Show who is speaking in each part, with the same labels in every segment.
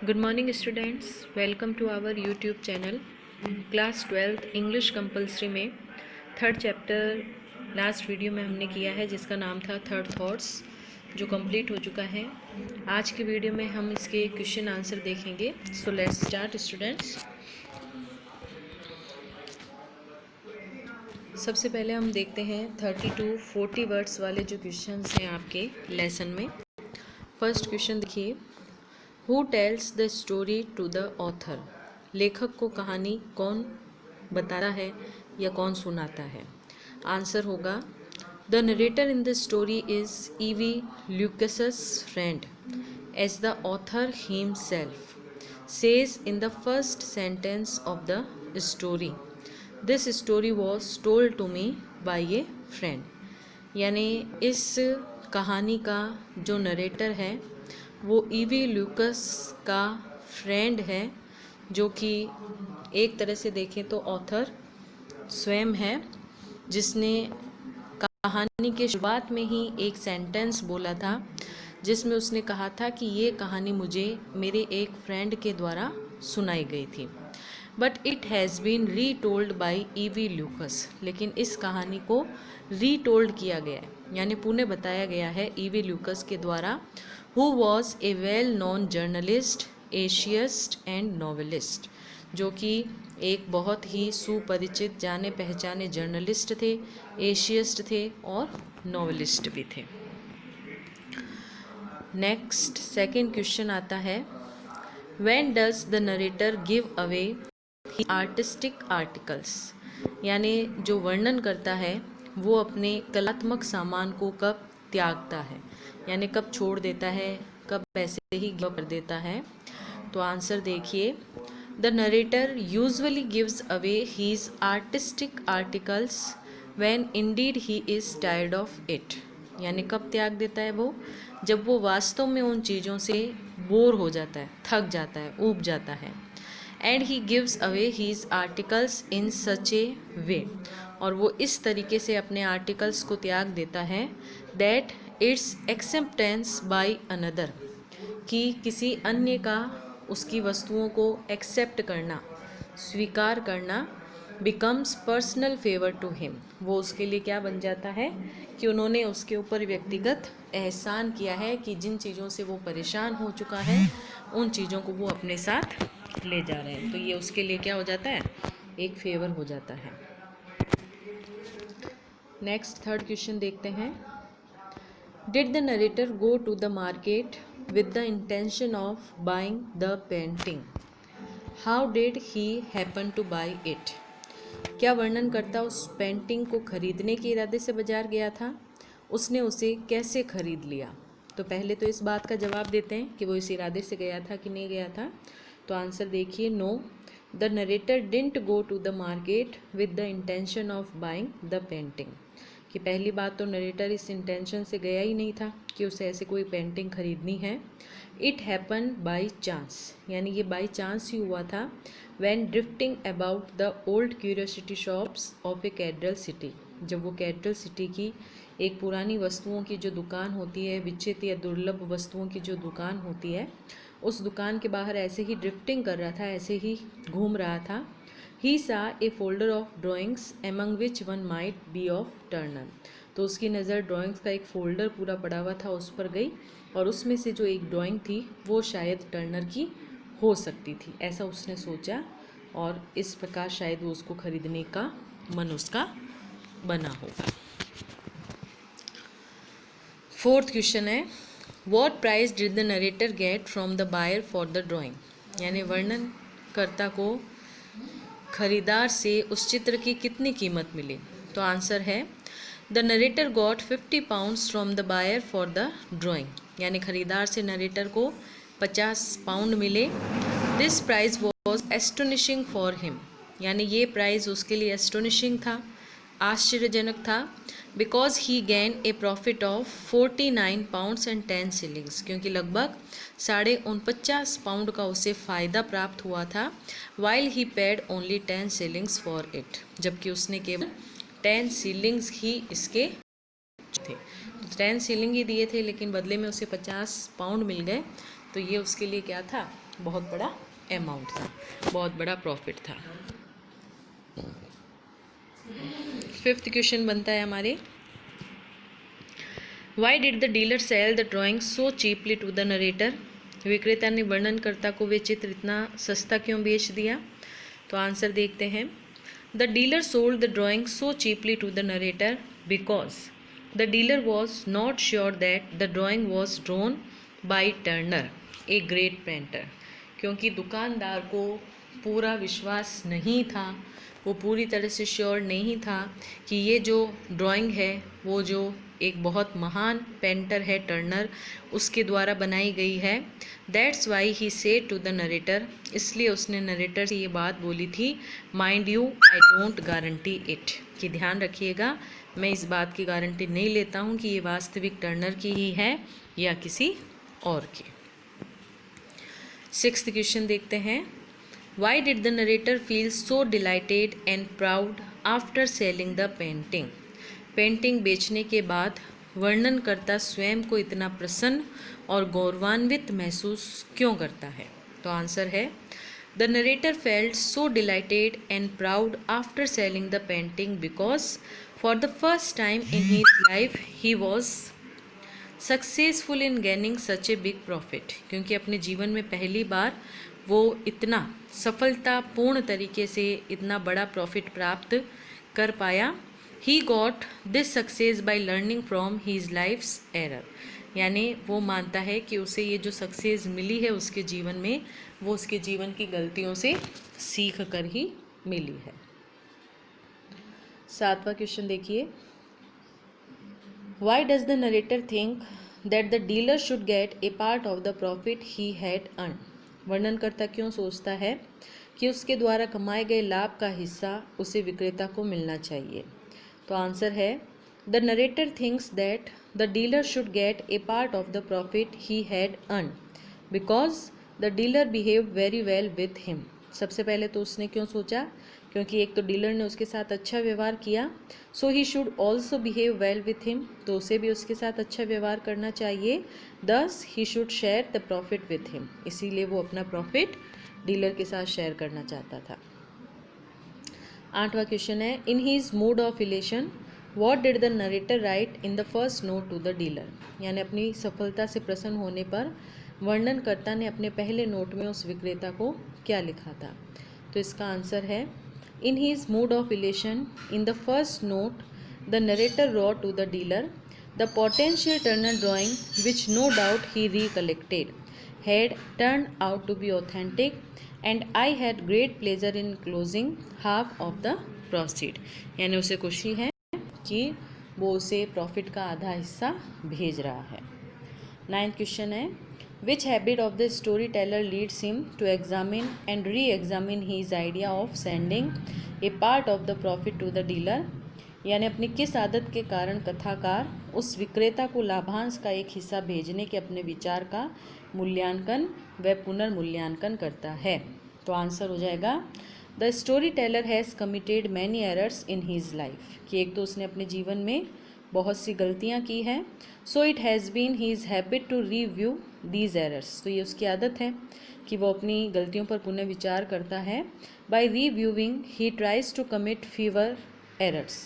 Speaker 1: Good morning students, welcome to our YouTube channel. Class 12th English compulsory में third chapter last video में हमने किया है जिसका नाम था थर्ड थॉट्स, जो कंप्लीट हो चुका है। आज की वीडियो में हम इसके क्वेश्चन आंसर देखेंगे। So let's start students. सबसे पहले हम देखते हैं 30 to 40 वर्ड्स वाले जो क्वेश्चंस हैं आपके लेसन में। फर्स्ट क्वेश्चन देखिए, who tells the story to the author. लेखक को कहानी कौन बताता है या कौन सुनाता है। आंसर होगा the narrator in the story is E V Lucas's friend as the author himself says in the first sentence of the story this story was told to me by a friend. यानी इस कहानी का जो narrator है वो EV Lucas का friend है, जो कि एक तरह से देखें तो ऑथर स्वयं है, जिसने कहानी के शुरुआत में ही एक सेंटेंस बोला था जिसमें उसने कहा था कि ये कहानी मुझे मेरे एक फ्रेंड के द्वारा सुनाई गई थी। But it has been retold by E V Lucas. लेकिन इस कहानी को रीटोल्ड किया गया है, यानी पुनः बताया गया है ईवी ल्यूकस के द्वारा, who was a well known journalist, essayist and novelist, जो कि एक बहुत ही सुपरिचित जाने पहचाने जर्नलिस्ट थे, एशियस्ट थे और नॉवेलिस्ट भी थे। नेक्स्ट सेकेंड क्वेश्चन आता है, when does the narrator give away artistic articles. यानी जो वर्णन करता है वो अपने कलात्मक सामान को कब त्यागता है, यानी कब छोड़ देता है, कब ऐसे ही गिव कर देता है। तो आंसर देखिए, the narrator usually gives away his artistic articles when indeed he is tired of it. यानी कब त्याग देता है वो, जब वो वास्तव में उन चीज़ों से बोर हो जाता है, थक जाता है, ऊब जाता है। And he gives away his articles in such a way, और वो इस तरीके से अपने आर्टिकल्स को त्याग देता है that it's acceptance by another, कि किसी अन्य का उसकी वस्तुओं को एक्सेप्ट करना, स्वीकार करना, becomes personal favour to him. वो उसके लिए क्या बन जाता है कि उन्होंने उसके ऊपर व्यक्तिगत एहसान किया है कि जिन चीज़ों से वो परेशान हो चुका है उन चीज़ों को वो अपने साथ ले जा रहे हैं। तो ये उसके लिए क्या हो जाता है, एक फेवर हो जाता है। नेक्स्ट थर्ड क्वेश्चन देखते हैं, did the narrator go to the market with the intention of buying the painting. How did he happen to buy it. क्या वर्णनकर्ता उस पेंटिंग को खरीदने के इरादे से बाजार गया था, उसने उसे कैसे खरीद लिया। तो पहले तो इस बात का जवाब देते हैं कि वो इस इरादे से गया था कि नहीं गया था। तो आंसर देखिए, no, the narrator didn't go to the market with the intention of buying the painting. कि पहली बात तो नरेटर इस इंटेंशन से गया ही नहीं था कि उसे ऐसे कोई पेंटिंग खरीदनी है। इट हैपन बाई चांस, यानी ये बाई चांस ही हुआ था। When drifting about the old curiosity shops of A cathedral city, जब वो कैथड्रल सिटी की एक पुरानी वस्तुओं की जो दुकान होती है, विचित्र या दुर्लभ वस्तुओं की जो दुकान होती है, उस दुकान के बाहर ऐसे ही ड्रिफ्टिंग कर रहा था, ऐसे ही घूम रहा था। He saw a folder of drawings among which one might be of Turner. तो उसकी नज़र ड्राइंग्स का एक फ़ोल्डर पूरा पड़ा हुआ था उस पर गई, और उसमें से जो एक ड्राइंग थी वो शायद टर्नर की हो सकती थी, ऐसा उसने सोचा, और इस प्रकार शायद वो उसको खरीदने का मन उसका बना होगा। फोर्थ क्वेश्चन है, what price did the narrator get from the buyer for the drawing. यानी वर्णनकर्ता को खरीदार से उस चित्र की कितनी कीमत मिली। तो आंसर है, the narrator got 50 pounds from the buyer for the drawing. यानी खरीदार से नरेटर को 50 पाउंड मिले। This prize was astonishing for him. यानी ये प्राइज़ उसके लिए एस्टोनिशिंग था, आश्चर्यजनक था। Because he gain a profit of 49 pounds and 10 shillings, क्योंकि लगभग 49.50 पाउंड का उसे फ़ायदा प्राप्त हुआ था। While he paid only 10 shillings for it, जबकि उसने केवल 10 शिलिंग्स ही इसके थे। 10 शिलिंग ही दिए थे, लेकिन बदले में उसे 50 पाउंड मिल गए। तो ये उसके लिए क्या था, बहुत बड़ा अमाउंट था, बहुत बड़ा प्रॉफिट था। 5th क्वेश्चन बनता है हमारे, why did the dealer sell the drawing so cheaply to the narrator. विक्रेता ने वर्णनकर्ता को वे चित्र इतना सस्ता क्यों बेच दिया। तो आंसर देखते हैं, the dealer sold the drawing so cheaply to the narrator because the dealer was not sure that the drawing was drawn by Turner a great painter. क्योंकि दुकानदार को पूरा विश्वास नहीं था, वो पूरी तरह से श्योर नहीं था कि ये जो ड्राइंग है वो जो एक बहुत महान पेंटर है टर्नर, उसके द्वारा बनाई गई है। That's why he said to the narrator, इसलिए उसने नरेटर से ये बात बोली थी, mind you I don't guarantee it, कि ध्यान रखिएगा मैं इस बात की गारंटी नहीं लेता हूँ कि ये वास्तविक टर्नर की ही है या किसी और की। 6th क्वेश्चन देखते हैं, Y did the narrator feel so delighted and proud after selling the painting. Painting बेचने के बाद वर्णनकर्ता स्वयं को इतना प्रसन्न और गौरवान्वित महसूस क्यों करता है। तो आंसर है, the narrator felt so delighted and proud after selling the painting because for the first time in his life he was successful in gaining such a big profit. क्योंकि अपने जीवन में पहली बार वो इतना सफलतापूर्ण तरीके से इतना बड़ा प्रॉफिट प्राप्त कर पाया। He got this success by learning from his life's error, यानी वो मानता है कि उसे ये जो सक्सेस मिली है उसके जीवन में, वो उसके जीवन की गलतियों से सीख कर ही मिली है। 7वां क्वेश्चन देखिए, why does the narrator think that the dealer should get a part of the profit he had earn. वर्णनकर्ता क्यों सोचता है कि उसके द्वारा कमाए गए लाभ का हिस्सा उसे विक्रेता को मिलना चाहिए। तो आंसर है, the narrator thinks that the dealer should get a part of the profit he had earn because the dealer behave very well with him. सबसे पहले तो उसने क्यों सोचा, क्योंकि एक तो डीलर ने उसके साथ अच्छा व्यवहार किया, so he should also behave well with him, तो उसे भी उसके साथ अच्छा व्यवहार करना चाहिए। दस he should share the profit with him, इसीलिए वो अपना प्रॉफिट डीलर के साथ शेयर करना चाहता था। 8वां क्वेश्चन है, in his mood of elation what did the narrator write in the first note to the dealer. यानी अपनी सफलता से प्रसन्न होने पर वर्णनकर्ता ने अपने पहले नोट में उस विक्रेता को क्या लिखा था। तो इसका आंसर है, in his mood of elation in the first note the narrator wrote to the dealer the potential turner drawing which no doubt he recollected had turned out to be authentic and I had great pleasure in closing half of the proceed। यानी उसे खुशी है कि वो उसे profit का आधा हिस्सा भेज रहा है। 9th क्वेश्चन है, which habit of the storyteller leads him to examine and re-examine his idea of sending a part of the profit to the dealer। यानी अपनी किस आदत के कारण कथाकार उस विक्रेता को लाभांश का एक हिस्सा भेजने के अपने विचार का मूल्यांकन व पुनर्मूल्यांकन करता है। तो आंसर हो जाएगा, the story teller has committed many errors in his life, कि एक तो उसने अपने जीवन में बहुत सी गलतियाँ की हैं, so it has been his habit to review these errors, तो ये उसकी आदत है कि वो अपनी गलतियों पर पुनः विचार करता है। By reviewing he tries to commit fewer errors,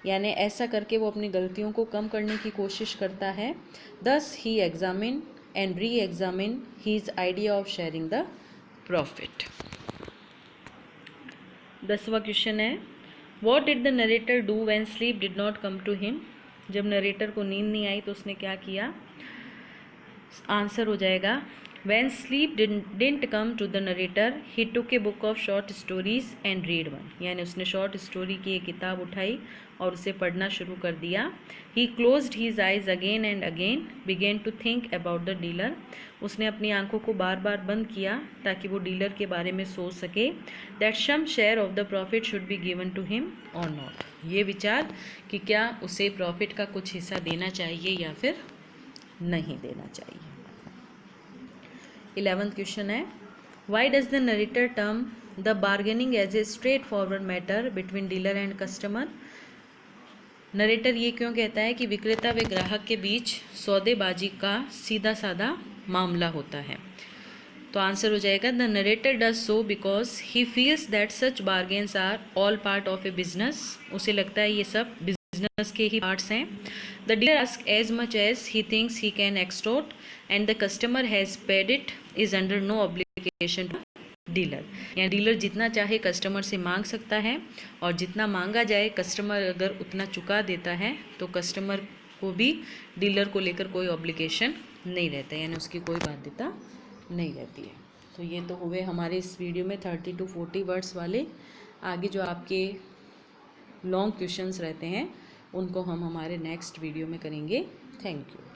Speaker 1: यानी ऐसा करके वो अपनी गलतियों को कम करने की कोशिश करता है। Thus he examine and re examine his idea of sharing the profit. 10वां क्वेश्चन है, what did the narrator do when sleep did not come to him. जब नरेटर को नींद नहीं आई तो उसने क्या किया। आंसर हो जाएगा, when sleep didn't come to the narrator he took a book of short stories and read one। यानी उसने शॉर्ट स्टोरी की एक किताब उठाई और उसे पढ़ना शुरू कर दिया। he closed his eyes again and again began to think about the dealer। उसने अपनी आंखों को बार बार बंद किया ताकि वो डीलर के बारे में सोच सके। that some share of the profit should be given to him or not। ये विचार कि क्या उसे प्रॉफिट का कुछ हिस्सा देना चाहिए या फिर नहीं देना चाहिए। 11th क्वेश्चन है, why does the narrator term the bargaining as a straight forward matter between dealer and customer. Narrator ये क्यों कहता है कि विक्रेता व ग्राहक के बीच सौदेबाजी का सीधा साधा मामला होता है। तो आंसर हो जाएगा the narrator does so because he feels that such bargains are all part of a business. उसे लगता है ये सब बिजनेस के ही पार्ट्स हैं। The dealer ask as much as he thinks he can extort and the customer has paid it is under no obligation to dealer. या dealer जितना चाहे कस्टमर से मांग सकता है और जितना मांगा जाए कस्टमर अगर उतना चुका देता है तो कस्टमर को भी डीलर को लेकर कोई ऑब्लिगेशन नहीं रहता है, यानी उसकी कोई बाध्यता नहीं रहती है। तो ये तो हुए हमारे इस वीडियो में 30 to 40 वर्ड्स वाले। आगे जो आपके लॉन्ग क्वेश्चंस रहते हैं उनको हम हमारे नेक्स्ट वीडियो में करेंगे। Thank you.